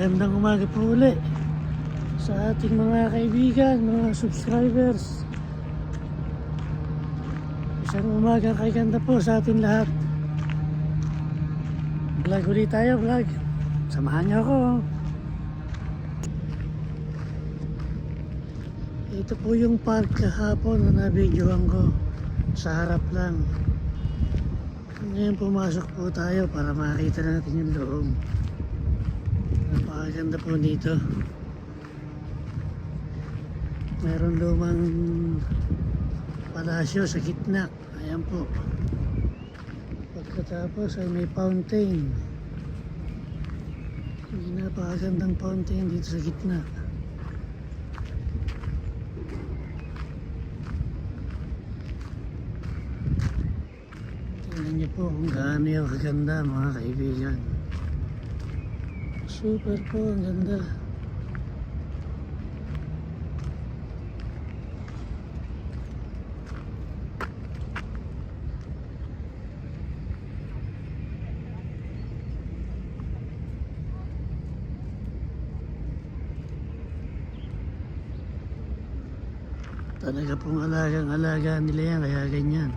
Magandang umaga po uli sa ating mga kaibigan, mga subscribers. Isang umaga kay ganda po sa atin lahat. Vlog ulit tayo, vlog. Samahan niyo ako. Ito po yung park kahapon na nabidyohan ko. Sa harap lang. Ngayon pumasok po tayo para makita natin yung loob. Napakaganda po dito. Meron lumang palasyo sa gitna. Ayan po. Pagkatapos ay may fountain. May napakagandang fountain dito sa gitna. Tingnan niyo po kung gaano yung kaganda, mga kaibigan. Super po, ang ganda. Talaga pong alagang-alaga nila yan, kaya ganyan.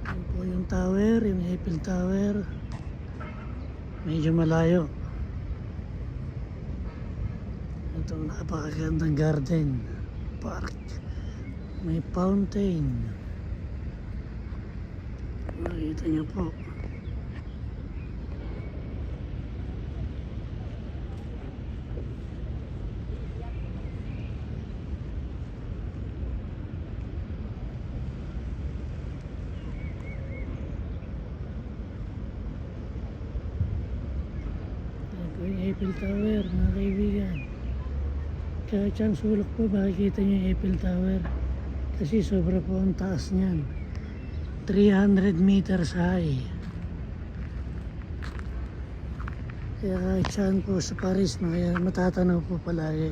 Yan po yung tower, yung Eiffel Tower. Medyo malayo. Itong napakagandang garden, park. May fountain. Makikita niyo po. Yung Eiffel Tower, mga kaibigan. Kahit siyang sulok po, makikita niyo yung Eiffel Tower. Kasi sobra po ang taas niyan. 300 meters high. Kaya kahit saan po sa Paris, kaya matatanaw po palagi.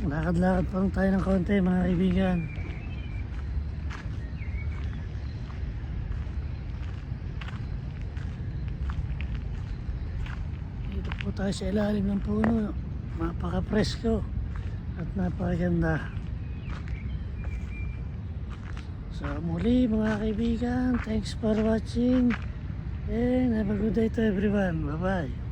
Lakad-lakad pa lang tayo ng konti, mga kaibigan. Dito po tayo sa ilalim ng puno. Napaka-presko at napakaganda. So muli, mga kaibigan, thanks for watching and have a good day to everyone. Bye-bye.